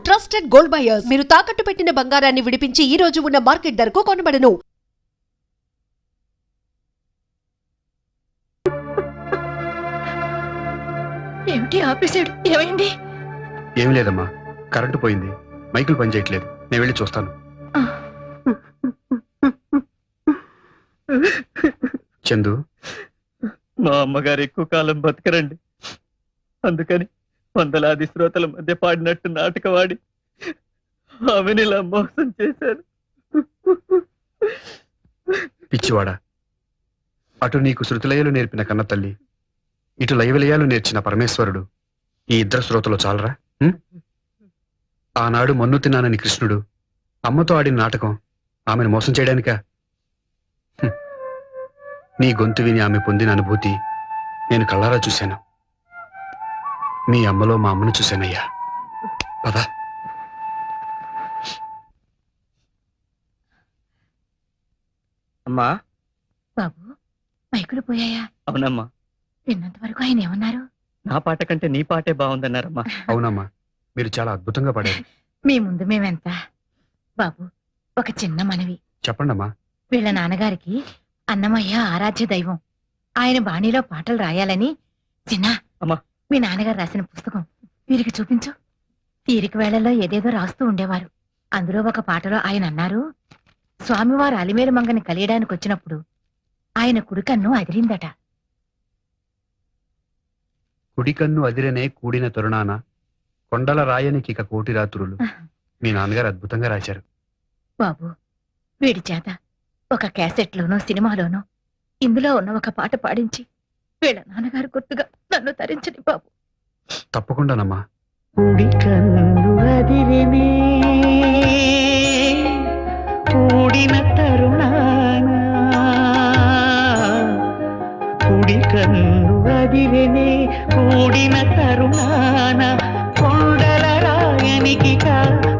Trusted gold buyers మీరు తాకట్టు పెట్టిన బంగారాన్ని విడిపించి ఈ రోజు ఉన్న మార్కెట్ ధరకు కొనబడను. ఏమిటి ఆపేసాడు? ఏమైంది? ఏమి లేదమ్మా, కరెంటు పోయింది, మైకులు పనిచేయట్లేదు. నేను వెళ్ళి చూస్తాను. చందు, మా అమ్మగారు ఎక్కువ కాలం బతకరండి. అందుకని వందలాది శ్రోతల మధ్య పాడినట్టు నాటకవాడి ఆమెను ఇలా మోసం చేశారు. పిచ్చివాడా, అటు నీకు శృతిలయలు నేర్పిన కన్న తల్లి, ఇటు లయవిలయాలు నేర్చిన పరమేశ్వరుడు, ఈ ఇద్దరు శ్రోతలు చాలరా? ఆనాడు మన్ను తిన్నానని కృష్ణుడు అమ్మతో ఆడిన నాటకం ఆమెను మోసం చేయడానికా? నీ గొంతు విని ఆమె పొందిన అనుభూతి నేను కళ్ళారా చూశాను. మీ అమ్మలో మా అమ్మను చూశానయ్యా. పద. అమ్మా. బాబు, మైకులు పోయాయా? అవునమ్మా. విన్నంత వరకు ఆయన ఏమన్నారు? నా పాట కంటే నీ పాటే బాగుందన్నారమ్మా. అవునమ్మా, మీరు చాలా అద్భుతంగా పాడారు. మీ ముందు మేమెంత. బాబు, ఒక చిన్న మనవి. చెప్పండమ్మా. వీళ్ళ నాన్నగారికి అన్నమయ్య ఆరాధ్య దైవం. ఆయన బాణీలో పాటలు రాయాలని చిన్న అమ్మా, మీ నాన్నగారు రాసిన పుస్తకం వీరికి చూపించు. తీరిక వేళల్లో ఏదేదో రాస్తూ ఉండేవారు. అందులో ఒక పాటలో ఆయన అన్నారు, స్వామివారు అలిమేలు మంగని కలియడానికి వచ్చినప్పుడు ఆయన కుడికన్ను అదిరిందట. కుడికన్ను అదిరనే కూడిన తరుణాన కొండల రాయనికిక కోటి రాత్రులు. మీ నాన్నగారు అద్భుతంగా రాశారు. బాబు, వీడి చేత ఒక క్యాసెట్లోనో సినిమాలోనో ఇందులో ఉన్న ఒక పాట పాడించి వీళ్ళ నాన్నగారు గుర్తుగా నన్ను తరించని బాబు. తప్పకుండానమ్మా. కుడి కన్ను అదిరినే కూడిన తరుణాన, కుడి కన్ను అదిరినే కూడిన తరుణాన కొండల రాయనికి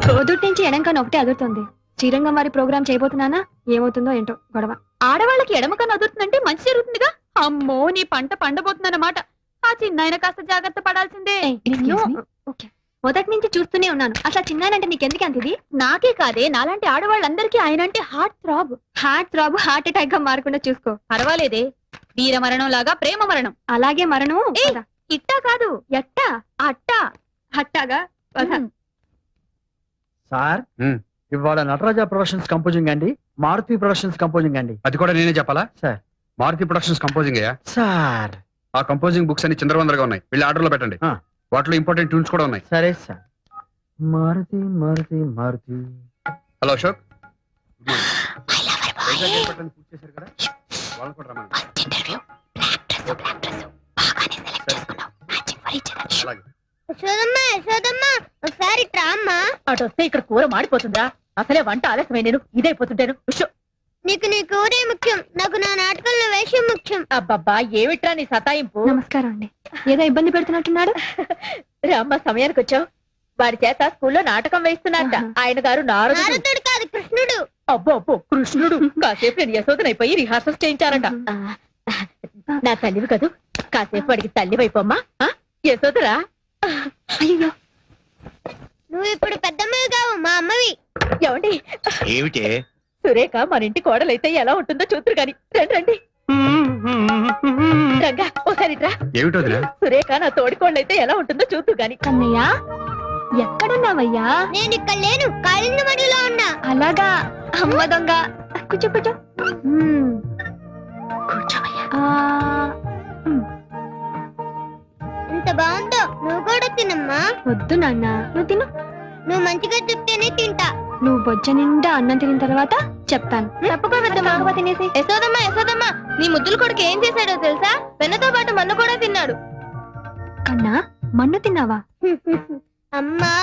పొద్దుటి నుంచి ఎడంకన్ను ఒకటే అదురుతుంది. శ్రీరంగం వారి ప్రోగ్రామ్ చేయబోతున్నానా, ఏమవుతుందో ఏంటో గొడవ. ఆడవాళ్ళకి ఎడమ కన్ను అదురుతుందంటే మంచి జరుగుతుందిగా. అమ్మో, నీ పంట పండబోతుందన్నమాట. ఆ చిన్నాయన కాస్త జాగ్రత్త పడాల్సిందే. ఓకే, మొదటి నుంచి చూస్తూనే ఉన్నాను. అసలు చిన్నానంటే నీకెందుకు అంత ఇది? నాకే కాదే, నాలాంటి ఆడవాళ్ళందరికీ ఆయన అంటే హార్ట్ థ్రాబ్. హార్ట్ అటాక్ గా మారకుండా చూసుకో. పర్వాలేదే, వీర మరణం లాగా ప్రేమ మరణం. అలాగే మరణం. ఇట్టా కాదు, ఎట్టా? అట్టా. అట్టాగా. సార్, ఇవాళ నటరాజ ప్రొడక్షన్స్ కంపోజింగ్ అండి, మారుతి ప్రొడక్షన్స్ కంపోజింగ్ అండి. అది కూడా నేనే చెప్పాలా? సార్, మారుతి ప్రొడక్షన్స్ కంపోజింగ్ అయ్యా. సార్, ఆ కంపోజింగ్ బుక్స్ అన్ని చిందరవందరగా ఉన్నాయి. వెళ్ళి ఆర్డర్ లో పెట్టండి. వాటిలో ఇంపార్టెంట్ ట్యూన్స్ కూడా ఉన్నాయి. సరే సార్. మారుతి మారుతి మారుతి. హలో అశోక్, పూర్తి చేశారు కదా, వాళ్ళని కూడా రమ్మని. ఒకసారి ట్రామ్మా. అటు వస్తే ఇక్కడ కూర మాడిపోతుందా? అసలే వంట ఆలస్యమే, నేను ఇదైపోతుంటాను. నీకు నీ కూరే ముఖ్యం, నాకు నా నాటకంలో వేషం ముఖ్యం. అబ్బబ్బా, ఏమిట్రా నీ సతాయింపు? నమస్కారం అండి. ఏదో ఇబ్బంది పెడుతున్నట్టున్నాడు. రామ్మ, సమయానికి వచ్చావు. వారి చేత స్కూల్లో నాటకం వేస్తున్నట్ట. ఆయన గారు నారదుడు కాదు, కృష్ణుడు. అబ్బో అబ్బో, కృష్ణుడు. కాసేపు నేను యశోదనైపోయి రిహార్సల్స్ చేయించారట. నా తల్లివి కదూ, కాసేపు వాడికి తల్లివైపోమ్మా. యశోదరా. అయ్యో, నువ్వు ఇప్పుడు పెద్దమ్మవి కావు, మా అమ్మవి. ఏమండి? ఏమిటే? సురేఖ మన ఇంటి కోడలైతే ఎలా ఉంటుందో చూతురు గాని. రండి రండి. రంగా, ఒకసారి రా. ఏమిటో సురేఖ నా తోడి కోడలైతే ఎలా ఉంటుందో చూతురు గాని. కన్నయ్య, ఎక్కడున్నావయ్యా? నేను ఇక్కడ లేను, కాళిందమడిలో ఉన్నా. అలాగా, అమ్మ దొంగ. కూర్చో కూర్చో. కూర్చోవయ్యా. ఎంత బాగుందో, నువ్వు కూడా తినమ్మా. వద్దు నాన్న, నువ్వు తిను. నువ్వు మంచిగా చెప్తేనే తింటా. నువ్వు బొజ్జ నిండా అన్నం తిన్న తర్వాత చెప్తాను. తప్పుకో తినేసి. యశోదమ్మ యశోదమ్మ, నీ ముద్దుల కొడుకు ఏం చేశాడో తెలుసా? వెన్నతో పాటు మన్ను కూడా తిన్నాడు. కన్నా, మన్ను తిన్నావా? అమ్మా,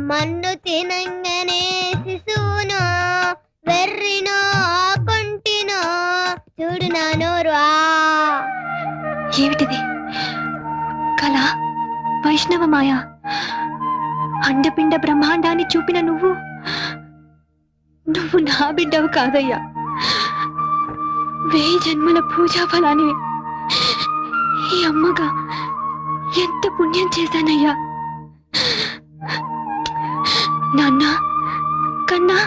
మన్ను తినంగానే శిశువునో వెర్రినో కొంటినో చూడు నా నోరు. ఏమిటిది? కళ, వైష్ణవ మాయ, అండపిండ బ్రహ్మాండాన్ని చూపిన నువ్వు నా బిడ్డవు కాదయ్యా. 1000 జన్మల పూజా ఫలాన్ని ఈ అమ్మగా ఎంత పుణ్యం చేశానయ్యా. నాన్న కన్నా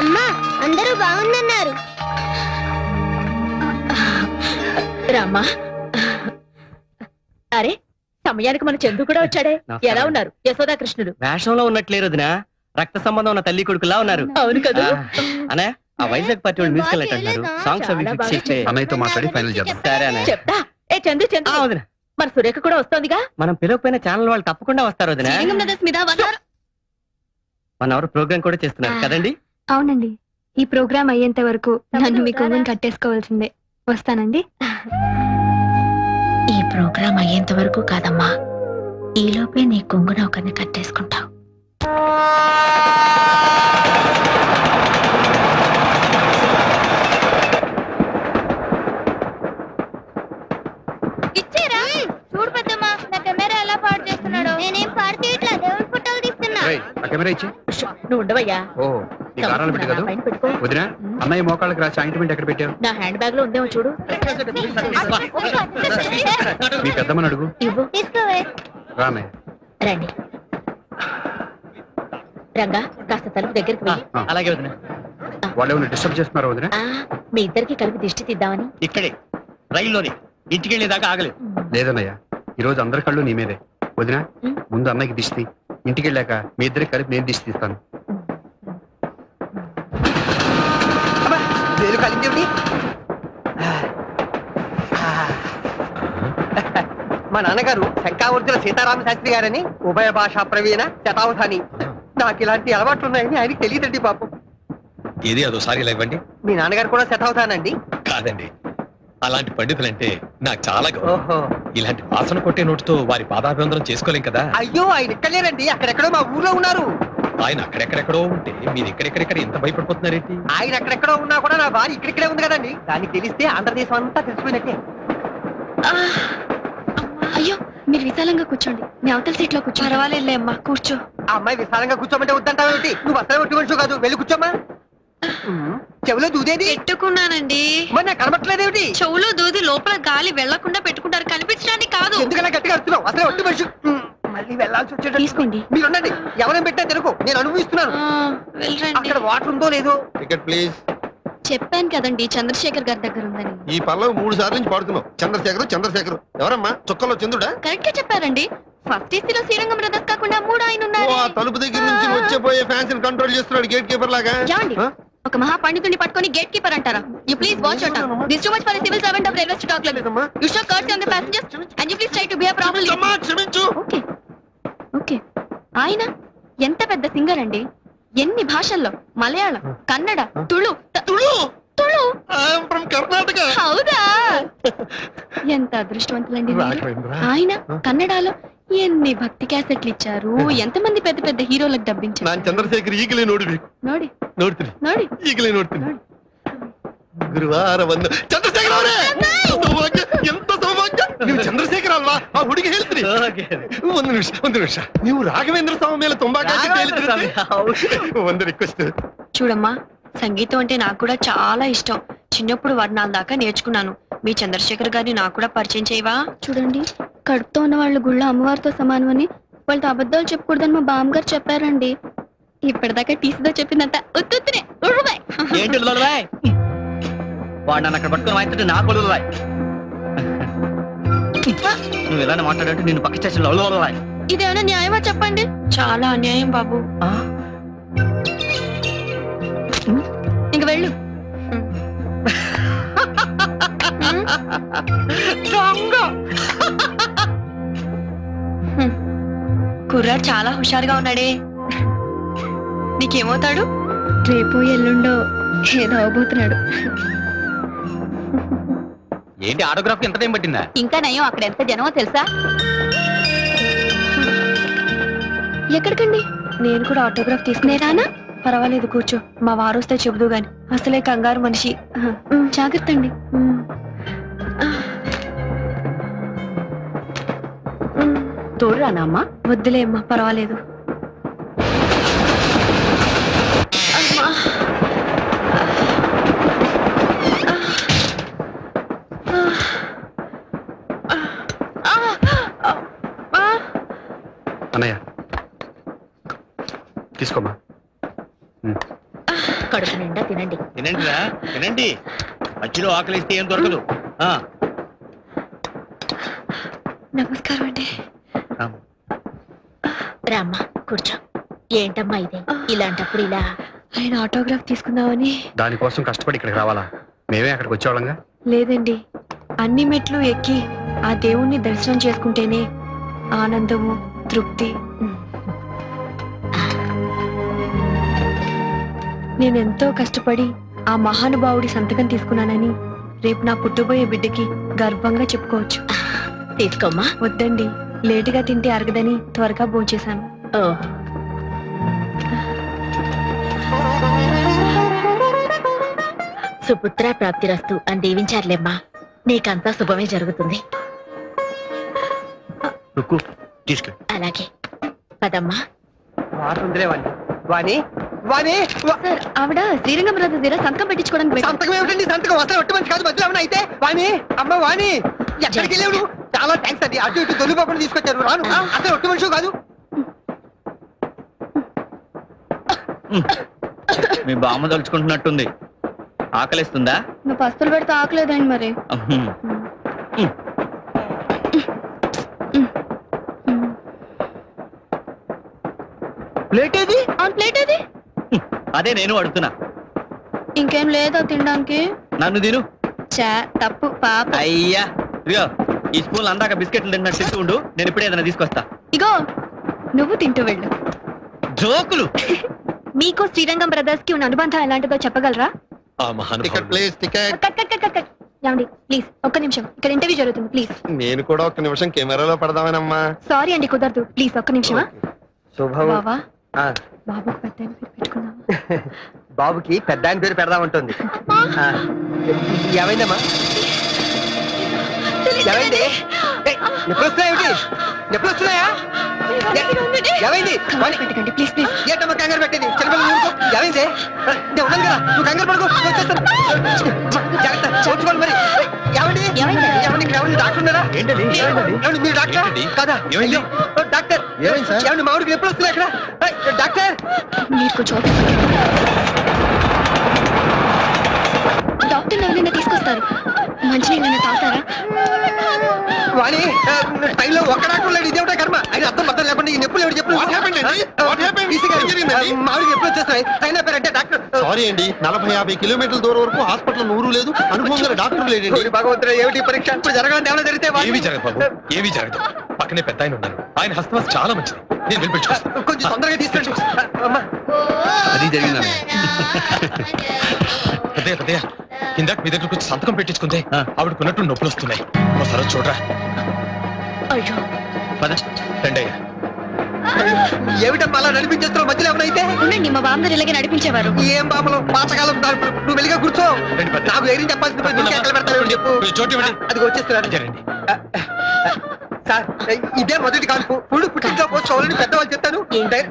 అమ్మా అందరూ బాగుందన్నారు. రామ్మా. అరే సమయానికి మన చందు కూడా వచ్చాడే. ఎలా ఉన్నారు యశోదా కృష్ణుడు? వేషంలో ఉన్నట్లేరు వదినా, రక్త సంబంధం ఉన్న తల్లి కొడుకులా ఉన్నారు. అవును కదా. అనే ఆ వైజాగ్ పార్టీ వాళ్ళు మ్యూజికల్ నైట్ అంటారు. సాంగ్స్ అవి చాలా ఫిక్స్ బాగా చేస్తే అన్నయ్యతో మాట్లాడి ఫైనల్ చేద్దాం. సరే అనే. చెప్తా. ఏ చందు చందు, వదినా, మన సురేఖ కూడా వస్తోందిగా. మనం పిలవకపోయిన ఛానల్ వాళ్ళు తప్పకుండా వస్తారు వదినా. శ్రీరంగం బ్రదర్స్ మీద మన ఎవరు ప్రోగ్రామ్ కూడా చేస్తున్నారు కదండి. అవునండి, ఈ ప్రోగ్రామ్ అయ్యేంత వరకు నన్ను మీ కొంగుని కట్టేసుకోవాల్సిందే. వస్తానండి. ఈ ప్రోగ్రాం అయ్యేంత వరకు కాదమ్మా, ఈలోపే నీ కొంగున ఒకరిని కట్టేసుకుంటావు. ఇచ్చేరా చూడు పెద్దమ్మా, నా కెమెరా ఎలా పాడు చేస్తున్నాడు. నేనేం పాడు చేయట్లా, దేవుడి ఫోటోలు తీస్తున్నా. రేయ్, ఆ కెమెరా ఇచ్చి. నువ్వు ఉండవయ్యా. ఓ నీ గారాలు పెట్టి కదా పైన పెట్టుకో. వదినా, అన్నయ్య మోకాళ్ళకి రాసి ఆయింట్మెంట్ ఎక్కడ పెట్టావు? నా హ్యాండ్ బ్యాగ్ లో ఉందేమో చూడు. మీ పెద్దమ్మని అడుగు. ఇవ్వు. తీసుకోవే. రానే. రండి రంగా, కాస్త తలుపు దగ్గరికి వెళ్ళి. అలాగే వదినా. వాళ్ళు ఏమైనా డిస్టర్బ్ చేస్తున్నారా వదినా? మీ ఇద్దరికి కలిపి దిష్టి తీద్దామని. ఇక్కడే రైల్లోనే ఇంటికి వెళ్ళేదాకా ఆగలేదు. లేదన్నయ్య, ఈ రోజు అందరి కళ్ళు నీ మీదే. వదినా, ముందు అన్నయ్యకి దిష్టి, ఇంటికి వెళ్ళాక మీ ఇద్దరికి కలిపి నేను దిష్టి తీస్తాను. మా నాన్నగారు శంకావర్జున సీతారామ శాస్త్రి గారని ఉభయ భాషా ప్రవీణ శతావధాని. నాకు ఇలాంటి అలవాట్లు ఉన్నాయని ఆయనకి తెలియదండి పాపం. ఏది అదోసారి ఇలా ఇవ్వండి. మీ నాన్నగారు కూడా శతావధానండి? కాదండి, అలాంటి పండితులంటే నాకు చాలా గౌరవం. ఓహో. ఇలాంటి వాసన కొట్టే నోటితో వారి పాదాభివందనం చేసుకోలేం కదా. అయ్యో, ఆయన ఇక్కడ లేరండి, అక్కడెక్కడో మా ఊర్లో ఉన్నారు. ఆయన అక్కడెక్కడెక్కడో ఉంటే మీరు ఇక్కడెక్కడెక్కడ ఎంత భయపడిపోతున్నారేంటి? ఆయన అక్కడెక్కడో ఉన్నా కూడా నా భార్య ఇక్కడిక్కడే ఉంది కదండి. దానికి తెలిస్తే ఆంధ్రదేశం అంతా తెలిసిపోయినట్టే. అయ్యో, మీరు విశాలంగా కూర్చోండి, మీ అవతల సీట్ లో కూర్చో. పర్వాలేదులే అమ్మా, కూర్చో. ఆ అమ్మాయి విశాలంగా కూర్చోమంటే వద్దంటావు ఏమిటి? నువ్వు అసలు ఒట్టి మనిషి కాదు, వెళ్ళి కూర్చోమ్మా. చెవిలో దూదేది పెట్టుకున్నానండి. మరి నాకు కనబట్టలేదేమిటి? చెవులో దూది లోపల గాలి వెళ్లకుండా పెట్టుకుంటారు, కనిపించడానికి కాదు. ఎందుకలా గట్టిగా అరుస్తున్నావు? అసలు ఒట్టి మనిషి. మళ్ళీ వెళ్ళాల్సి వచ్చేటట్టు. తీసుకోండి. మీరు ఉండండి, ఎవరైనా పెట్టా తెలుగు, నేను అనుభవిస్తున్నాను. వెళ్ళండి. అక్కడ వాటర్ ఉందో లేదో. Ticket please. చెప్పాను కదండి, చంద్రశేఖర్ గారి దగ్గర ఉందని. ఈ పల్లవి 3 సార్లు నుంచి పాడుతున్నావు. చంద్రశేఖర్ ఎవరమ్మా? చుక్కలో చంద్రుడా? కరెక్ట్ గా చెప్పారండి. ఫస్ట్ ఏసీలో శ్రీరంగం బ్రదర్స్ కాకుండా 3 ఆయన ఉన్నారు. తలుపు దగ్గర నుంచి వచ్చేపోయే ఫ్యాన్స్ కంట్రోల్ చేస్తున్నాడు గేట్ కీపర్ లాగా. ఏమండి? ఒక మహా పండితుడిని పట్టుకొని గేట్ కీపర్ అంటారా? You please watch out. This too much for a civil servant of railway to talk like this. You show courtesy on the passengers and you please try to behave properly. క్షమించు. Okay okay. ఆయన ఎంత పెద్ద singer అండి. ఎన్ని భాషల్లో, మలయాళం, కన్నడ, తుళు తుళు కర్ణాటక. హౌదా? ఎంత అదృష్టవంతులండి మీరు. ఆయన కన్నడలో ఎన్ని భక్తి క్యాసెట్లు ఇచ్చారు, ఎంతమంది పెద్ద పెద్ద హీరోలకు డబ్బించారు. ನಾನು ಚಂದ್ರಶೇಖರ್ ಈಗಲೇ ನೋಡ್ಬೇಕು. ನೋಡಿ ನೋಡ್ತೀನಿ ನೋಡಿ ಈಗಲೇ ನೋಡ್ತೀನಿ. ಗುರುವಾರ ಬಂದು ಚಂದ್ರಶೇಖರ್ ಅವರೇ, ಸೌಭಾಗ್ಯ, ಎಂತ ಸೌಭಾಗ್ಯ. ನೀವು ಚಂದ್ರಶೇಖರ್ ಅಲ್ವಾ? ಆ ಹುಡುಗಿ ಹೇಳ್ತೀನಿ. ಒಂದು ನಿಮಿಷ ನೀವು ರಾಘವೇಂದ್ರ ಸ್ವಾಮಿ ಮೇಲೆ ತುಂಬಾ ಕಾಳಜಿ ಹೇಳ್ತೀರಿ. ಒಂದು ರಿಕ್ವೆಸ್ಟ್. చూడమ్మా, సంగీతం అంటే నాకు కూడా చాలా ఇష్టం. చిన్నప్పుడు వర్ణాల దాకా నేర్చుకున్నాను. మీ చంద్రశేఖర్ గారిని నాకు కూడా పరిచయం చేయవా? చూడండి, కడుపుతో ఉన్న వాళ్ళు గుళ్ళో అమ్మవారితో సమానమని, వాళ్ళతో అబద్ధాలు చెప్పకూడదని మా బామ్మగారు చెప్పారండి. ఇప్పటిదాకా టీసీతో చెప్పిందంత ఉత్తునే. ఏంటి వాడు నన్ను అక్కడ పట్టుకొని వాయిస్తుంటే నాకు వదలరాయ్. నువ్వు ఇలానే మాట్లాడంటే నేను పక్క స్టేషన్లో వదలరాయ్. ఇదేమైనా న్యాయమా చెప్పండి? చాలా అన్యాయం బాబు. ఇంక వెళ్ళు. కుర్రాడు చాలా హుషారుగా ఉన్నాడే. నీకేమవుతాడు? రేపు ఎల్లుండో ఏదో అవబోతున్నాడు. ఏంటి ఆటోగ్రాఫ్ ఎంత టైం పట్టిందా? ఇంకా నయం, అక్కడ ఎంత జనమో తెలుసా? ఎక్కడికండి? నేను కూడా ఆటోగ్రాఫ్ తీసుకునేరానా? పర్వాలేదు, కూర్చో. మా వారు వస్తే చెబుదు గాని, అసలే కంగారు మనిషి. జాగ్రత్త అండి. తోడురానా అమ్మా? వద్దులే అమ్మా, పర్వాలేదు. అన్నయ్య, తీసుకోమ్మా. కడుపు నిండా తినండి. తినండిరా తినండి. మధ్యలో ఆకలిస్తే ఏం దొరకదు. నమస్కారం అండి. రామ్మా కూర్చో. ఏంటమ్మా ఇదే ఇలాంటప్పుడు ఇలా? ఆయన ఆటోగ్రాఫ్ తీసుకుందామని. దానికోసం కష్టపడి ఇక్కడికి రావాలా? మేమే అక్కడికి వచ్చేవాళ్ళంగా. లేదండి, అన్ని మెట్లు ఎక్కి ఆ దేవుణ్ణి దర్శనం చేసుకుంటేనే ఆనందము, తృప్తి. నేనెంతో కష్టపడి ఆ మహానుభావుడి సంతకం తీసుకున్నానని రేపు నా పుట్టబోయే బిడ్డకి గర్వంగా చెప్పుకోవచ్చు. తీసుకోమ్మా. వద్దండి, లేటుగా తింటే అరగదని త్వరగా భోంచేశాను. ఓ సుపుత్ర ప్రాప్తిరస్తు అని దీవించారులేమ్మా. నీకంతా శుభమే జరుగుతుంది. రుక్కు తీసుకెళ్ళి. అలాగే పదమ్మా. వాటుందిలే వాణి. వాణి వాణి సార్ ఆవిడ శ్రీరంగం బ్రదర్స్ దగ్గర సంతకం పెట్టించుకోవడానికి వెళ్ళారు. సంతకం ఏమిటండి? సంతకం అసలు ఒట్టి మంచి కాదు. మధ్యలో ఏమన్నా అయితే వాణి, అమ్మ వాణి, ఎక్కడికి వెళ్ళావు నువ్వు? చాలా థ్యాంక్స్ అండి. అటు ఇటు దొల్లిపోకుండా తీసుకొచ్చారు. రాను, అసలు ఒట్టి మనిషి కాదు. మీ బామ్మ తలుచుకుంటున్నట్టుంది. ఆకలిస్తుందా? నువ్వు పస్తులు పెడితే ఆకలేదండి మరి. ప్లేట్ ఏది? ఆన్ ప్లేట్ ఏది? అదే నేను అడుగుతున్నా. ఇంకేం లేదా తినడానికి? నన్ను తిను. చా తప్పు పాప. అయ్యా ఇదిగో ఈ స్పూన్ అందాక బిస్కెట్లు తిన్నట్టు తింటూ ఉండు. నేను ఇప్పుడే ఏదైనా తీసుకొస్తా. ఇగో నువ్వు తింటూ వెళ్ళు. జోకులు. మీకు శ్రీరంగం బ్రదర్స్ కి ఉన్న అనుబంధం ఎలాంటిదో చెప్పగలరా? Ticket please, ticket. Cut cut cut cut cut. ఏమండి ప్లీజ్ ఒక్క నిమిషం, ఇక్కడ ఇంటర్వ్యూ జరుగుతుంది. ప్లీజ్. నేను కూడా ఒక్క నిమిషం కెమెరాలో పడదామేనమ్మా. సారీ అండి, కుదరదు. ప్లీజ్ ఒక్క నిమిషమా. శుభం. బావా ఆ, బాబుకు పెద్ద ఆయన పేరు పెట్టుకుందాం. బాబుకి పెద్ద ఆయన పేరు పెడదామంటుంది. ఏమైందమ్మా? ఏమైంది? ఎప్పుడు వస్తున్నాయేమిటి? ఎప్పుడు వస్తున్నాయా? ఏమైంది? వాణి, పెట్టకండి ప్లీజ్ ప్లీజ్. ఏంటమ్మా కంగారు పెట్టేది? చిన్నపిల్లలు ఊరుకో. ఏమైంది? నేను ఉన్నాను కదా, నువ్వు కంగారు పడుకో. నేను వచ్చేస్తాను. జాగ్రత్త, చూసుకోండి మరి. ఏమండి? ఏమండి? ఇక్కడ ఏమండి డాక్టర్ ఉన్నారా? ఏంటది? ఏమండి మీరు డాక్టరా? కాదా? అయ్యో, డాక్టర్. ఏమైంది సార్? ఏమండి మా ఊరికి ఎప్పుడు వస్తున్నాయి అక్కడ? డాక్టర్. మీరు కొంచెం డాక్టర్ ఎవరైనా తీసుకొస్తారు. మంచినీళ్ళైనా తాగుతారా? వాణి, టైంలో ఒక్క డాక్టర్ లేడు. ఇదేమిటా కర్మ? ఆయన అర్థం అర్థం లేకుండా ఈ నొప్పులు ఎవరు చెప్పు. What happened అండి? What happened? మా ఊరికి ఎప్పుడు వచ్చేస్తున్నాయి? ఆయన పేరంటే డాక్టర్. సారీ అండి, 40-50 కిలోమీటర్ల దూరం వరకు హాస్పిటల్ నూరు లేదు, అనుభవం గల డాక్టర్ లేడండి. ఓరి భగవంతుడా, ఏమిటి పరీక్ష? ఇప్పుడు జరగాలంటే ఏమైనా జరిగితే వాణి. ఏమీ జరగదు బాబు, ఏమీ జరగదు. పక్కనే పెద్ద ఆయన ఉన్నారు. ఆయన హస్తవాస చాలా మంచిది. నేను వెళ్ళిపెట్టుకొస్తాను. కొంచెం తొందరగా తీసుకెళ్ళి. అమ్మా, అది జరిగిందా? పెద్దయ్య పెద్దయ్య, ఇందాక మీ దగ్గరకు వచ్చి సంతకం పెట్టించుకుందే ఆవిడకున్నట్టు నొప్పులు వస్తున్నాయి. ఒకసారి చూడరా. అయ్యో పద. రండయ్య. ఏమిటమ్మా అలా నడిపించేస్తున్నావు? మధ్యలో ఏమైనా అయితే? ఉండండి, మా బామ్మగారు ఇలాగే నడిపించేవారు. ఏం బామలు, పాతకాలం నువ్వు వెళ్ళిగా కూర్చో. రండి పెద్ద. నాకు ధైర్యం చెప్పాల్సింది పోయి నువ్వు ఎక్కడ పెడతావు చెప్పు. కొంచెం చోటు ఇవ్వండి. అది వచ్చేస్తున్నారు. రండి. సార్, ఇదే మొదటి కాల్పు. పుళ్ళు పుట్టింట్లో పోసుకోవాలని పెద్దవాళ్ళు చెప్తాను.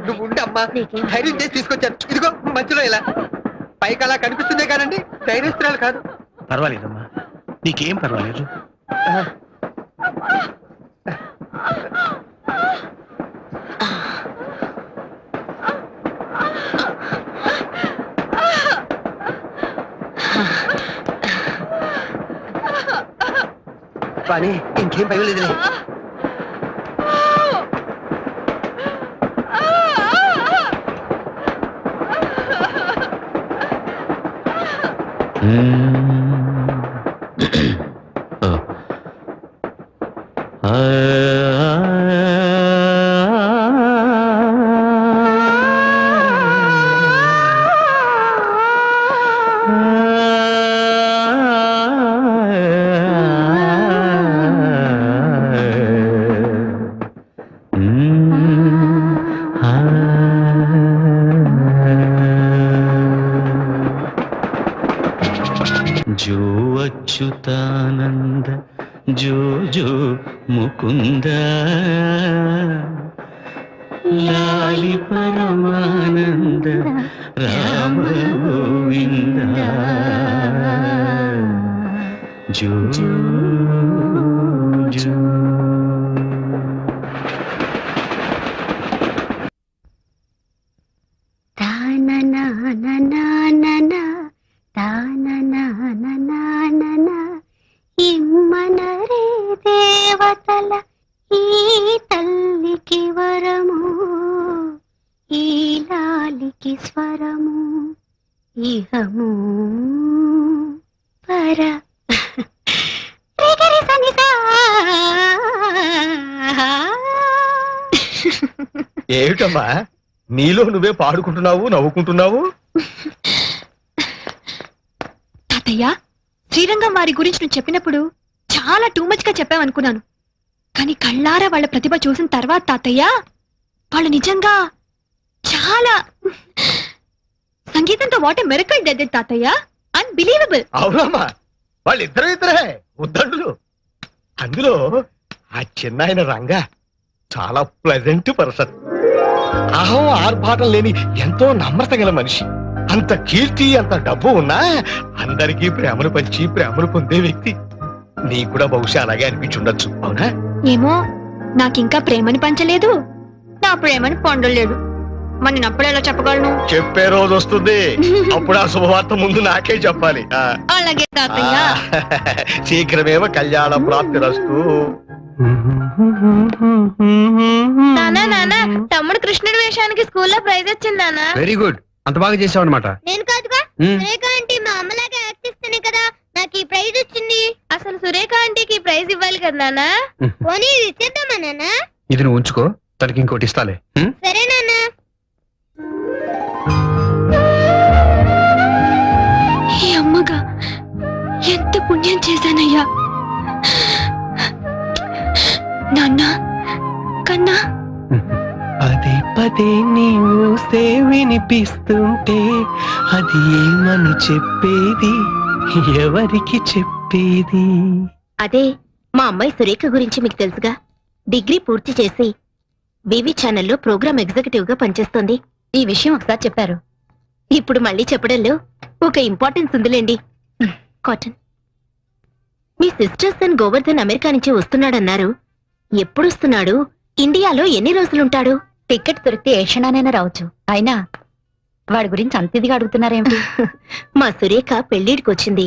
నువ్వు ఉండి అమ్మా, ధైర్యం చేసి తీసుకొచ్చాను. ఇదిగో మధ్యలో ఇలా పైకి అలా కనిపిస్తుందే కానండి, ధైర్యస్తురాలు కాదు. పర్వాలేదమ్మా, నీకేం పర్వాలేదు. కానీ ఇంకేం భయం లేదులే. జో అచ్యుతానంద జో జో ముకుంద లాలి పరమానంద రామ గోవింద జో జో. ఈ లాలికి స్వరము ఇహము పర ఏమిటమ్మా నీలో నువ్వే పాడుకుంటున్నావు నవ్వుకుంటున్నావు? తాతయ్య, శ్రీరంగం వారి గురించి నువ్వు చెప్పినప్పుడు చాలా టూ మచ్ గా చెప్పావనుకున్నాను. కానీ కళ్ళారా వాళ్ళ ప్రతిభ చూసిన తర్వాత తాతయ్య, వాళ్ళు నిజంగా చాలా సంగీతంతో వాట్ ఏ మిరకల్ డెడ్ తాతయ్య. అన్బిలీవబుల్. అవునమ్మా, వాళ్ళిద్దరే ఉద్దండులు. అందులో ఆ చిన్నాయన రంగా చాలా ప్లెజెంట్ పర్సన్. అహం ఆర్భాటం లేని ఎంతో నమ్రత గల మనిషి. అంత కీర్తి అంత డబ్బు ఉన్నా అందరికీ ప్రేమను పంచి ప్రేమను పొందే వ్యక్తి. నీ కూడా బహుశా అలాగే అనిపించుండొచ్చు, అవునా? ఏమో, నాకింకా ప్రేమని పంచలేదు, నా ప్రేమని పొందలేదు. మరి నేను అప్పుడు ఎలా చెప్పగలను? చెప్పే రోజు వస్తుంది, అప్పుడు ఆ శుభవార్త ముందు నాకే చెప్పాలి. అలాగే తాతయ్య. శీఘ్రమేవ కళ్యాణ ప్రాప్తి రస్తు. నానా నానా, తమ్ముడు కృష్ణుడి వేషానికి స్కూల్లో ప్రైజ్ వచ్చింది నానా. వెరీ గుడ్, అంత బాగా చేసావు అనమాట. నేను కాదుగా, సురేఖ ఆంటీ మా అమ్మలాగా యాక్ట్ చేస్తేనే కదా నాకు ఈ ప్రైజ్ వచ్చింది. అసలు సురేఖ ఆంటీకి ఈ ప్రైజ్ ఇవ్వాలి కదా నానా. పోనీ ఇది ఇచ్చేద్దామా నానా? ఇది నువ్వు ఉంచుకో, తనకి ఇంకోటి ఇస్తాలే. సరే నానా. ఈ అమ్మగా ఎంత పుణ్యం చేశానయ్యా. నాన్న కన్నా, పదే పదే నీవుసే వినిపిస్తుంటే అది ఏమని చెప్పేది, ఎవరికి చెప్పేది? అదే మా అమ్మాయి సురేఖ గురించి మీకు తెలుసుగా. డిగ్రీ పూర్తి చేసి వివి ఛానల్లో ప్రోగ్రామ్ ఎగ్జిక్యూటివ్ గా పనిచేస్తోంది. ఈ విషయం ఒకసారి చెప్పారు, ఇప్పుడు మళ్ళీ చెప్పడంలో ఒక ఇంపార్టెన్స్ ఉందిలేండి. కాటన్, మీ సిస్టర్ సన్ గోవర్ధన్ అమెరికా నుంచి వస్తున్నాడన్నారు. ఎప్పుడు వస్తున్నాడు? ఇండియాలో ఎన్ని రోజులుంటాడు? టికెట్ దొరికితే ఏ క్షణానైనా రావచ్చు. అయినా వాడి గురించి అంత ఇదిగా అడుగుతున్నారేమిటి? మా సురేఖ పెళ్లిడికి వచ్చింది.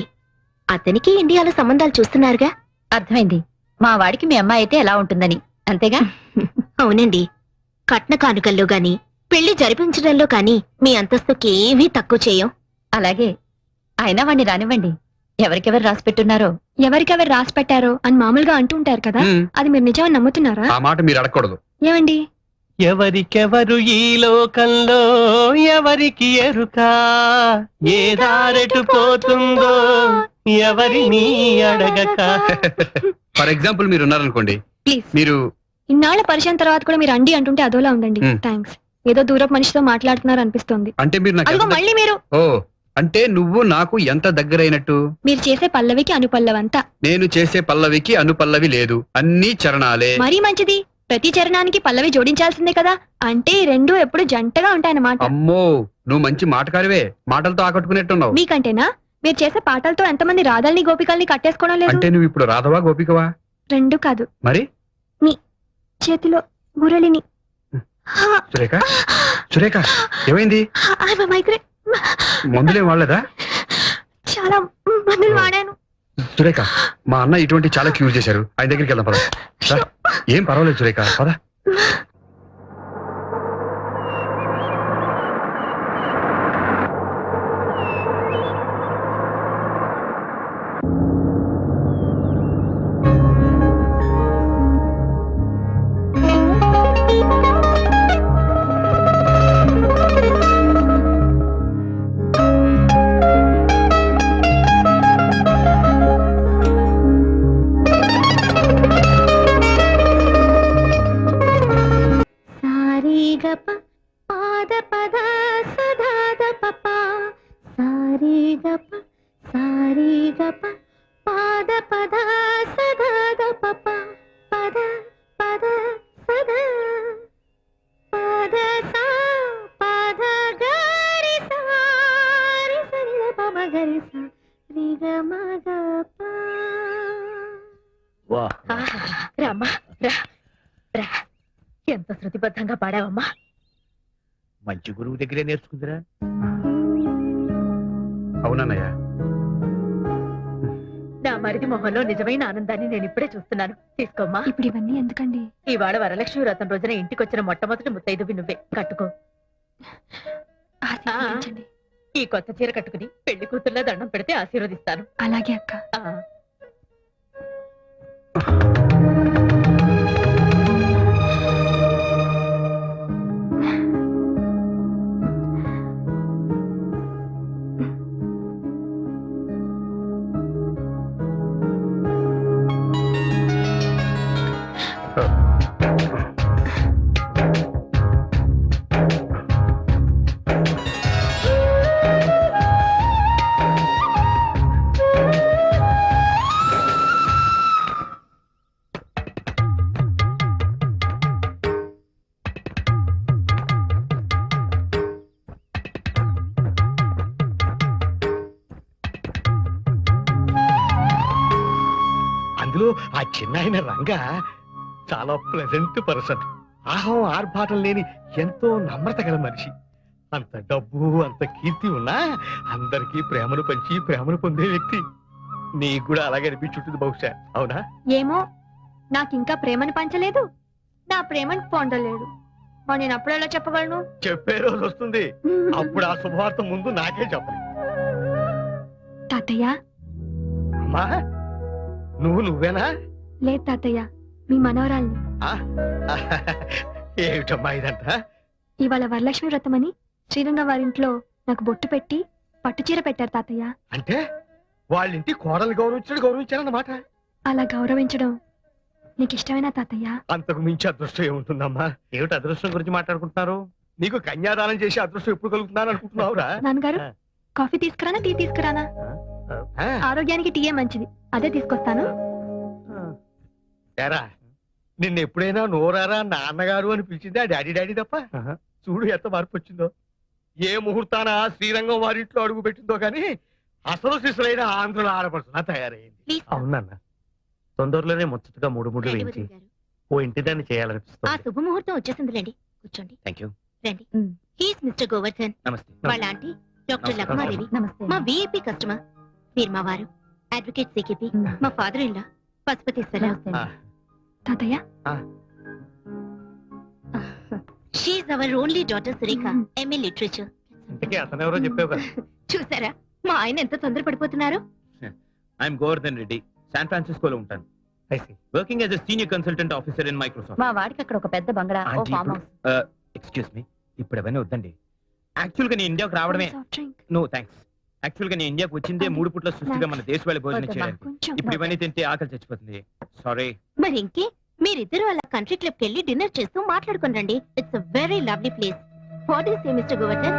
అతనికి ఇండియాలో సంబంధాలు చూస్తున్నారుగా. అర్థమైంది. మా వాడికి మీ అమ్మాయి అయితే ఎలా ఉంటుందని, అంతేగా? అవునండి. కట్న కానుకల్లో గాని పెళ్లి జరిపించడంలో కాని మీ అంతస్తుకి ఏమీ తక్కువ చేయం. అలాగే. అయినా వాణ్ణి రానివ్వండి. ఎవరికెవరు రాసి పెట్టున్నారో. ఎవరికెవరు రాసి పెట్టారో అని మామూలుగా అంటూ ఉంటారు కదా, అది మీరు నిజమని నమ్ముతున్నారా? ఆ మాట మీరు అడగకూడదు. ఏమండి? ఎవరికెవరు ఈ లోకంలో ఎవరికి ఎరుక, ఏ దారెటు పోతుందో ఎవరిని అడగక. ఫర్ ఎగ్జాంపుల్ మీరు ఉన్నారనుకోండి, ప్లీజ్. మీరు ఇన్నాళ్ల పరిచయం తర్వాత కూడా మీరు అండి అంటుంటే అదోలా ఉందండి. థ్యాంక్స్. ఏదో దూరపు మనిషితో మాట్లాడుతున్నారు అనిపిస్తోంది. అంటే మీరు నాకు అదిగో ఎంత మళ్ళీ మీరు. ఓ, అంటే నువ్వు నాకు ఎంత దగ్గరైనట్టు? మీరు చేసే పల్లవికి అనుపల్లవంతా. నేను చేసే పల్లవికి అనుపల్లవి లేదు, అన్ని చరణాలే. మరీ మంచిది. ప్రతి చరణానికి పల్లవి జోడించాల్సిందే కదా. అంటే ఈ రెండు ఎప్పుడు జంటగా ఉంటాయన్నమాట. అమ్మో, నువ్వు మంచి మాటకారివే, మాటలతో ఆకట్టుకునేట్టున్నావు. మీకంటేనా? మీరు చేసే పాటలతో ఎంతమంది రాధల్ని గోపికల్ని కట్టేసుకోవడం లేదు? అంటే నువ్వు ఇప్పుడు రాధవా గోపికవా? రెండు కాదు, మరి చేతిలో మురళిని. సురేఖ, సురేఖ ఏమైంది? మైగ్రేన్. మందులేం వాడలేదా? చాలా మందులు వాడాను. సురేఖ, మా అన్న ఇటువంటి చాలా క్యూర్ చేశారు, ఆయన దగ్గరికి వెళ్దాం పద. రా. ఏం పర్వాలేదు సురేఖ, పద. రామ్మా, రా, రా. ఎంత శృతిబద్ధంగా పాడావమ్మా. మంచి గురువు దగ్గరే నేర్చుకుందిరా. అవునన్నయ్య, నా మరిది మొహంలో నిజమైన ఆనందాన్ని నేను ఇప్పుడే చూస్తున్నాను. తీసుకోమ్మా. ఇప్పుడు ఇవన్నీ ఎందుకండి? ఇవాళ వరలక్ష్మి వ్రతం రోజున ఇంటికొచ్చిన మొట్టమొదటి ముత్తైదువి నువ్వే. కట్టుకో. ఆశీర్వదించండి. ఈ కొత్త చీర కట్టుకుని పెళ్లి కూతుర్లా దండం పెడితే ఆశీర్వదిస్తాను. అలాగే అక్క. అందులో ఆ చిన్న ఆయన రంగ చాలా ప్లెజెంట్ పర్సన్. ఆహం ఆర్భాటం లేని ఎంతో నమ్రత గల మనిషి. అంత డబ్బు అంత కీర్తి ఉన్నా అందరికీ ప్రేమను పంచి ప్రేమను పొందే వ్యక్తి. నీకు కూడా అలాగే అనిపించుంటుంది బహుశా, అవునా? ఏమో, నాకింకా ప్రేమని పంచలేదు, నా ప్రేమని పొందలేడు. మరి నేను అప్పుడు ఎలా చెప్పగలను? చెప్పే రోజు వస్తుంది, అప్పుడు ఆ శుభవార్త ముందు నాకే చెప్పాలి. తాతయ్య. అమ్మా, నువ్వేనా? లేదు తాతయ్య, మీ మనవరాల్ని. ఏమిటమ్మా ఇదంతా? ఇవాళ వరలక్ష్మి వ్రతం అని శ్రీరంగం వారింట్లో నాకు బొట్టు పెట్టి పట్టుచీర పెట్టారు తాతయ్య. అంటే వాళ్ళింటి కోడలు గౌరవించారన్నమాట. అలా గౌరవించడం నీకు ఇష్టమేనా తాతయ్య? అంతకు మించి అదృష్టం ఏముంటుందమ్మా? ఏమిటి అదృష్టం గురించి మాట్లాడుకుంటున్నారు? నీకు కన్యాదానం చేసి అదృష్టం ఎప్పుడు కలుగుతున్నాను అనుకుంటున్నావురా? నాన్నగారు, కాఫీ తీసుకురానా, టీ తీసుకురానా? ఆరోగ్యానికి టీయే మంచిది, అదే తీసుకొస్తాను. ఏరా, నిన్న ఎప్పుడైనా నోరారా నాన్నగారు అని పిలిచింది ఆ డాడీ డాడీ తప్ప? చూడు ఎంత మార్పు వచ్చిందో. ఏ ముహూర్తాన శ్రీరంగం వారింట్లో అడుగు పెట్టిందో కానీ అసలు శిశులైన ఆంధ్రుల ఆడపడుతున్నా తయారైంది. అవునన్నా, తొందరలోనే ముచ్చటగా మూడు వేయించి ఓ ఇంటి దాన్ని చేయాలనిపిస్తుంది. ఆ శుభముహూర్తం వచ్చేసిందిలేండి, కూర్చోండి. Thank you. రండి. He's mister Govardhan. నమస్తే. వాళ్ళ ఆంటీ డాక్టర్ లక్మాదేవి. నమస్తే. మా విఐపి కస్టమర్. మీరు మా వారు అడ్వకేట్ సికిపి. మా ఫాదర్ ఇన్ లా పశుపతీశ్వరరావు. తాతయ్య. She's our only daughter Surekha, MA literature. ఇంతకీ అతనెవరో చెప్పావు కదా. చూసారా మా ఆయన ఎంత తొందర పడిపోతున్నారు? ఐఎమ్ గోవర్ధన్ రెడ్డి, శాన్ ఫ్రాన్సిస్కోలో ఉంటాను. Working as a senior consultant officer in Microsoft. మా వాడికి అక్కడ ఒక పెద్ద బంగళా, ఓ aunty, farm house. Excuse me, ఇప్పుడు అవన్నీ వద్దండి. యాక్చువల్ గా నేను ఇండియాకు రావడమే. Soft drink. No thanks. Actual గా నేను ఇండియాకు వచ్చిందే 3 పూట్ల సుష్టిగా మన దేశ వాళ్ళ భోజనం వద్దమ్మా, చేయడానికి. కొంచెం. ఇప్పుడు ఇవన్నీ తింటే ఆకలి చచ్చిపోతుంది. సారీ. మరి ఇంకే మీరిద్దరూ అలా కంట్రీ క్లబ్ కి వెళ్ళి డిన్నర్ చేస్తూ మాట్లాడుకుని రండి. It's a very lovely place. What is a mister Govardhan?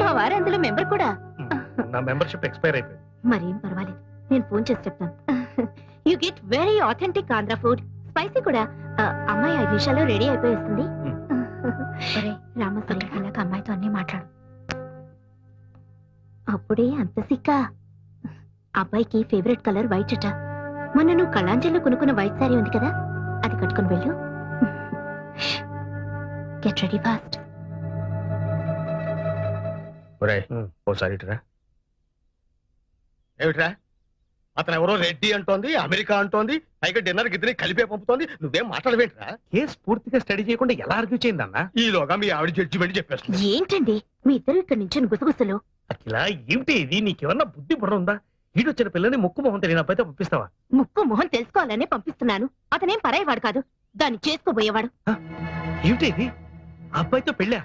మా వారు అందులో మెంబర్ కూడా. నా మెంబర్షిప్ ఎక్స్పైర్ అయిపోయింది. మరేం పర్వాలేదు, నేను ఫోన్ చేసి చెప్తాను. You get very authentic Andhra food, spicy కూడా. అమ్మాయి 5 నిమిషాల్లో రెడీ అయిపోయేస్తుంది. రామసరి వెళ్ళాక అమ్మాయితో అన్ని మాట్లాడు. అప్పుడే అంత సిక్క? అబ్బాయికి ఫేవరెట్ కలర్ వైట్ అట. మొన్న నువ్వు కళాంజలిలో కొనుక్కున్న వైట్ సారీ ఉంది కదా, అది కట్టుకుని వెళ్ళు. Get ready fast. ఓసారి ఇటురా. ఏమిట్రా, అతను ఎవరో రెడ్డి అంటోంది, అమెరికా అంటోంది, పైగా డిన్నర్ గిద్దరి కలిపే పంపుతోంది. నువ్వేం మాట్లాడవేంట్రా? కేసు పూర్తిగా స్టడీ చేయకుండా ఎలా ఆర్గ్యూ చేయిందన్నా? ఈలోగా మీ ఆవిడ జడ్జిమెంట్ చెప్పేస్తుంది. ఏంటండి మీ ఇద్దరు ఇక్కడ నుంచి గుసగుసలు? అఖిల, ఏమిటి ఇది? నీకేమన్నా బుద్ధి బుర్ర ఉందా? ఈడొచ్చిన పిల్లని ముక్కు మొహం తెలియని అబ్బాయితో పంపిస్తావా? ముక్కు మొహం తెలుసుకోవాలనే పంపిస్తున్నాను. అతనేం పరాయివాడు కాదు, దాన్ని చేసుకోబోయేవాడు. ఏమిటి ఇది? ఆ అబ్బాయితో పెళ్ళా?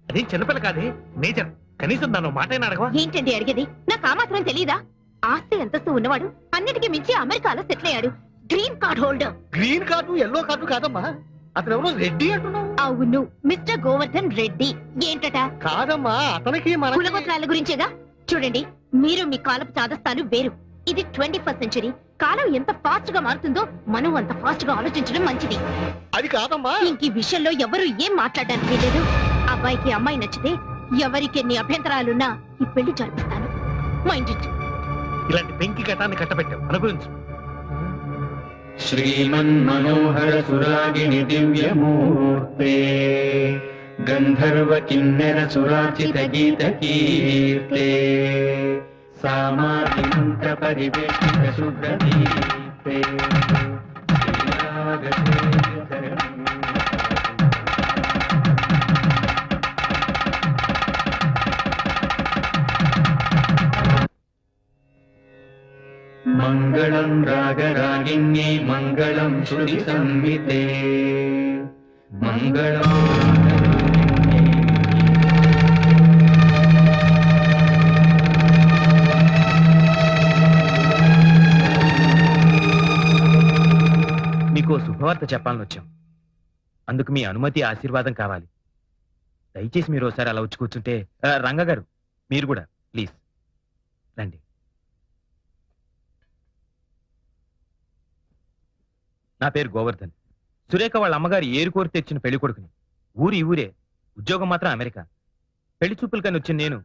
అదేం చిన్నపిల్ల కాదే, నేచర్. కనీసం దాన్ని మాటైనా అడగవా? ఏంటండి అడిగేది? నాకు ఆ మాత్రం తెలీదా? ఆస్తి అంతస్తు ఉన్నవాడు, అన్నిటికీ మించి అమెరికాలో సెటిల్ అయ్యాడు. Green card holder. Green card yellow card కాదమ్మా, అతను ఎవరో రెడ్డి అంటున్నావు. అవును, మిస్టర్ గోవర్ధన్ రెడ్డి. ఏంటట? కాదమ్మా, అతనికి మన కులగోత్రాల గురించేగా. చూడండి, మీరు మీ కాలపు చాదస్తాలు వేరు. ఇది 21st సెంచరీ. కాలం ఎంత ఫాస్ట్ గా మారుతుందో మనం అంత ఫాస్ట్ గా ఆలోచించడం మంచిది. అది కాదమ్మా. ఇంక ఈ విషయంలో ఎవరు ఏం మాట్లాడడానికి లేదు. అబ్బాయికి అమ్మాయి నచ్చితే ఎవరికి ఎన్ని అభ్యంతరాలున్నా ఈ పెళ్లి జరిపిస్తాను. Mind it. ఇలాంటి పెంకి ఘటాన్ని కట్టబెట్టావు, అనుభవించు. శ్రీమన్మనోహర సురాగిణి దివ్యమూర్తే గంధర్వ కిన్నెర సురాచిత గీత కీర్తే సామాధి మంత్ర పరివేష్టిత శుభ్రదీప్తే మంగళం రాగరాగిణ్యై మంగళం శృతి సంహితే మంగళం మీకు ఓ శుభవార్త చెప్పాలని వచ్చాం. అందుకు మీ అనుమతి ఆశీర్వాదం కావాలి. దయచేసి మీరు ఒకసారి అలా వచ్చి కూర్చుంటే. రంగ గారు మీరు కూడా ప్లీజ్ రండి. నా పేరు గోవర్ధన్. సురేఖ వాళ్ళ అమ్మగారు ఏరు కోరి తెచ్చిన పెళ్లి కొడుకుని. ఊరే, ఉద్యోగం మాత్రం అమెరికా. పెళ్లి చూపులు కానీ వచ్చిన నేను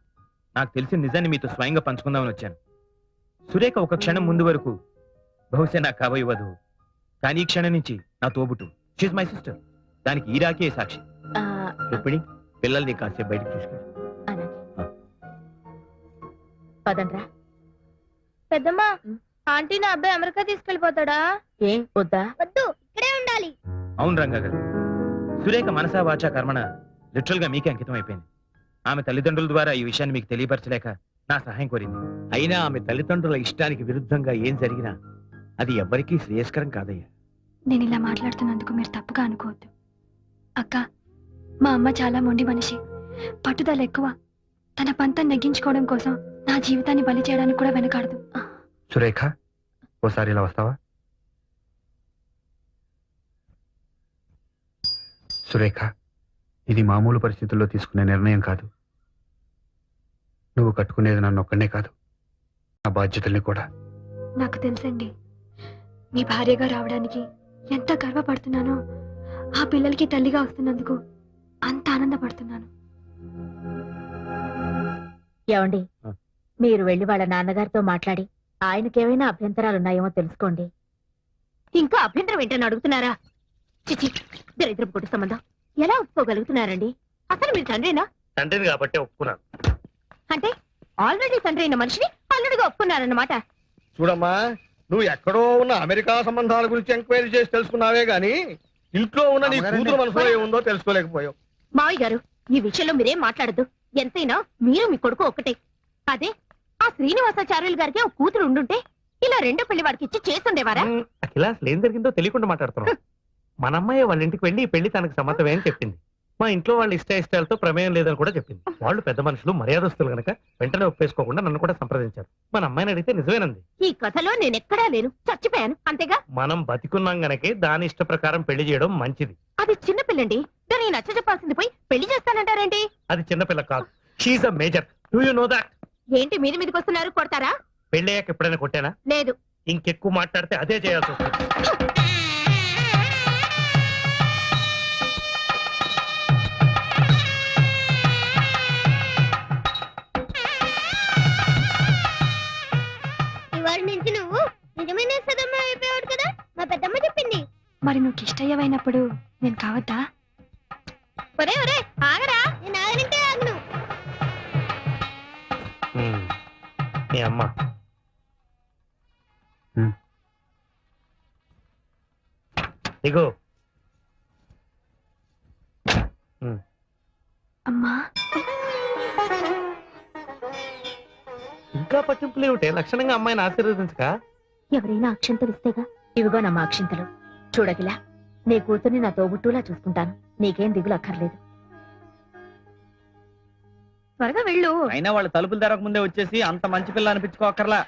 నాకు తెలిసిన నిజాన్ని మీతో స్వయంగా పంచుకుందామని వచ్చాను. సురేఖ ఒక క్షణం ముందు వరకు బహుశా నాకు కాబోయే వధువు, కానీ ఈ క్షణం నుంచి నా తోబుట్టు. She's my sister. దానికి ఈ రాకే సాక్షి. రుక్మిణి, పిల్లల్ని కాసేపు బయటకు తీసుకెళ్ళి. పదండ్రా. పెద్దమ్మా, ఆంటీ నా అబ్బాయి అమెరికా తీసుకెళ్లిపోతాడా? ఏం వద్దా? వద్దు, ఇక్కడే ఉండాలి. అవును రంగా గారు, సురేఖ మనసా వాచా కర్మణ లిటరల్ గా మీకే అంకితం అయిపోయింది. ఆమె తల్లిదండ్రుల ద్వారా ఈ విషయాన్ని మీకు తెలియపరచలేక నా సహాయం కోరింది. అయినా ఆమె తల్లిదండ్రుల ఇష్టానికి విరుద్ధంగా ఏం జరిగినా అది ఎవ్వరికీ శ్రేయస్కరం కాదయ్యా. నేను ఇలా మాట్లాడుతున్నందుకు మీరు తప్పుగా అనుకోవద్దు. అక్క, మా అమ్మ చాలా మొండి మనిషి, పట్టుదల ఎక్కువ. తన పంతం నెగ్గించుకోవడం కోసం నా జీవితాన్ని బలి చేయడానికి కూడా వెనకాడదు. సురేఖ, ఓసారి ఇలా వస్తావా? సురేఖ, ఇది మామూలు పరిస్థితుల్లో తీసుకునే నిర్ణయం కాదు. నువ్వు కట్టుకునేది నన్ను ఒక్కనే కాదు, నా బాధ్యతల్ని కూడా. నాకు తెలుసండి, మీ భార్యగా రావడానికి ఎంత గర్వపడుతున్నానో, ఆ పిల్లలకి తల్లిగా వస్తున్నందుకు అంత ఆనందపడుతున్నాను. ఏమండి, మీరు వెళ్లి వాళ్ళ నాన్నగారితో మాట్లాడి ఆయనకేమైనా అభ్యంతరాలున్నాయేమో తెలుసుకోండి. ఇంకా అభ్యంతరం ఏంటని అడుగుతున్నారా? చిచి, దరిద్రపు కుటుంబ సంబంధం ఎలా ఒప్పుకోగలుగుతున్నారండి? అసలు మీరు తండ్రినా? తండ్రిని కాబట్టి ఒప్పుకున్నాను. అంటే ఆల్రెడీ తండ్రి అయిన మనిషిని అల్లుడిగా ఒప్పుకున్నారన్నమాట. చూడమ్మా, నువ్వు ఎక్కడో ఉన్న అమెరికా సంబంధాల గురించి ఎంక్వైరీ చేసి తెలుసుకున్నావే గాని ఇంట్లో ఉన్న నీ కూతురు మనసులో ఏముందో తెలుసుకోలేకపోయావు. మావయ్య గారు, ఈ విషయంలో మీరేం మాట్లాడద్దు. ఎంతైనా మీరు మీ కొడుకు ఒక్కటే. అదే ఆ శ్రీనివాసాచార్యులు గారికి ఒక కూతురు ఉండుంటే ఇలా రెండో పెళ్లి వాడికి ఇచ్చి చేస్తుండేవారా? అఖిల, అసలు ఏం జరిగిందో తెలియకుండా మాట్లాడుతున్నాం. మన అమ్మాయి వాళ్ళ ఇంటికి వెళ్ళి ఈ పెళ్లి తనకు సమ్మతమే అని చెప్పింది. మా ఇంట్లో వాళ్ళ ఇష్టాలతో ప్రమేయం లేదని కూడా చెప్పింది. వాళ్ళు పెద్ద మనుషులు, మర్యాదస్తులు గనక వెంటనే ఒప్పేసుకోకుండా నన్ను కూడా సంప్రదించారు. మన అమ్మాయిని అడిగితే నిజమేనంది. ఈ కథలో నేనెక్కడా లేను, చచ్చిపోయాను అంతేగా. మనం బతికున్నాం గనకే దాని ఇష్ట ప్రకారం పెళ్లి చేయడం మంచిది. అది చిన్న పిల్లండి, దాన్ని నచ్చ చెప్పాల్సింది పోయి పెళ్లి చేస్తానంటారేంటి? అది చిన్నపిల్ల కాదు, she a major. Do you know that? ఏంటి మీద మీదకి వస్తున్నారు? కొడతారా? పెళ్ళయ్యాక ఎప్పుడైనా కొట్టానా? లేదు. ఇంకెక్కువ మాట్లాడితే అదే చేయాల్సి వస్తుంది. ఇవాళ నుంచి నువ్వు నిజమైన సదమ్మ అయిపోయాడు కదా, మా పెద్దమ్మ చెప్పింది. మరి నువ్వు కిష్టయ్యవైనప్పుడు నేను కావద్దా? ఒరే ఒరే, ఆగరా, నేను ఆగనంటే ఆగను. మీ అమ్మ ఇగో. అమ్మా, ఇంకా పట్టింపులు ఏమిటే? లక్షణంగా అమ్మాయిని ఆశీర్వదించక. ఎవరైనా అక్షంతలు ఇస్తేగా. ఇవిగో నమ్మ అక్షింతలు. చూడగిలా, నీ కూతుర్ని నా తోబుట్టులా చూసుకుంటాను. నీకేం దిగులు అక్కర్లేదు. త్వరగా వెళ్ళు. అయినా వాళ్ళు తలుపులు తెరక ముందే వచ్చేసి అంత మంచి పిల్ల అనిపించుకోకర్లా.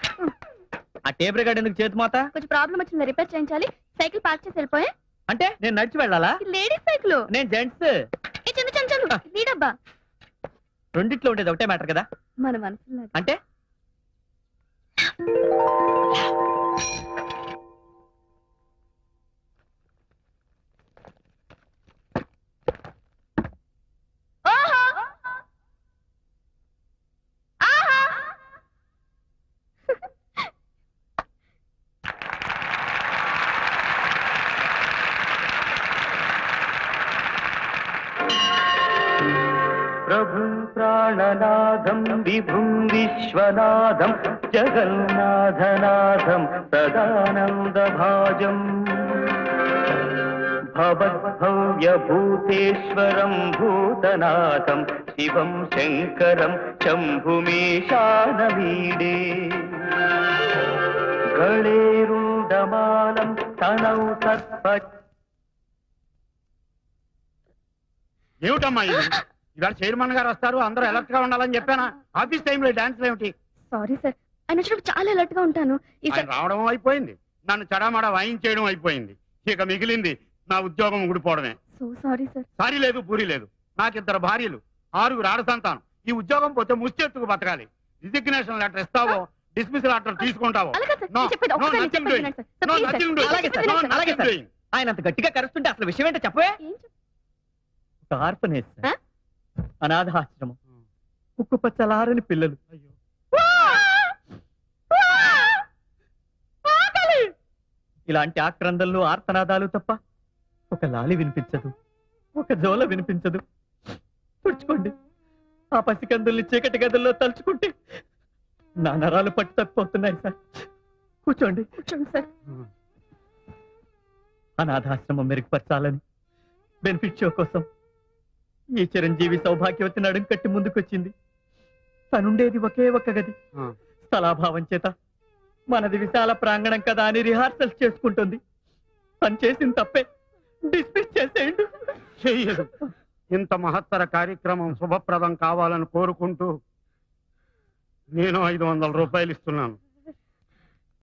ఆ టేప్ రికార్డ్ ఎందుకు చేతి మాత? కొంచెం ప్రాబ్లం వచ్చింది, రిపేర్ చేయించాలి. సైకిల్ పార్క్ చేసి వెళ్ళిపోయా. అంటే నేను నడిచి వెళ్ళాలా? లేడీస్ సైకిల్, నేను జెంట్స్. లీడబ్బా. రెండిట్లో ఉండేది ఒకటే మ్యాటర్ కదా. మన మనసులో అంటే ప్రభుం ప్రాణనాథం విభుం విశ్వనాథం జగన్నాథనాథం సదానందభాజం భవద్భవ్యభూతేశ్వరం భూతనాథం శివం శంకరం శంభుమీశానమీడే గళేరు గంధమాలం తనౌ సర్ప ఏమిటమ్మా ఇది? ఇవాళ చైర్మన్ గారు వస్తారు, అందరూ అలర్ట్ గా ఉండాలని చెప్పానా? ఆఫీస్ టైంలో డాన్స్ ఏమిటి? సారీ సార్, ఆయన వచ్చినప్పుడు చాలా అలర్ట్ గా ఉంటాను. ఆయన రావడం అయిపోయింది, నన్ను చడామడ వాయించేయడం అయిపోయింది. ఇక మిగిలింది నా ఉద్యోగం ఊడిపోవడమే. So sorry sir. సారీ లేదు, పూరి లేదు. నాకిద్దరు భార్యలు, 6 ఆడ సంతానం. ఈ ఉద్యోగం పోతే ముష్టెత్తుకు బతకాలి. రిజిగ్నేషన్ లెటర్ ఇస్తావో, డిస్మిస్ లెటర్ తీసుకుంటావో? No, no, nothing doing. No, nothing doing. No, nothing doing. ఆయన అంత గట్టిగా కరుస్తుంటే అసలు విషయం ఏంటో చెప్పవే. ఒక ఆర్ఫనేజ్ సార్. అనాథాశ్రమం, ఉక్కుపచ్చలారని పిల్లలు. ఇలాంటి ఆక్రందనలు, ఆర్తనాదాలు తప్ప ఒక లాలి వినిపించదు, ఒక జోల వినిపించదు. తుడుచుకోండి. ఆ పసికందుల్ని చీకటి గదుల్లో తలుచుకుంటే నా నరాలు పట్టు తప్పిపోతున్నాయి సార్. కూర్చోండి. కూర్చోండి సార్. అనాథాశ్రమం మెరుగుపరచాలని బెనిఫిట్ షో కోసం ఈ చిరంజీవి సౌభాగ్యవతి నడుం కట్టి ముందుకొచ్చింది. తనుండేది ఒకే ఒక్క గది. స్థలాభావం చేత మనది విశాల ప్రాంగణం కదా అని రిహార్సల్స్ చేసుకుంటుంది. తను చేసిన తప్పే, డిస్మిస్ చేసేయండి. చెయ్యదు. ఇంత మహత్తర కార్యక్రమం శుభప్రదం కావాలని కోరుకుంటూ నేను 500 రూపాయలు ఇస్తున్నాను.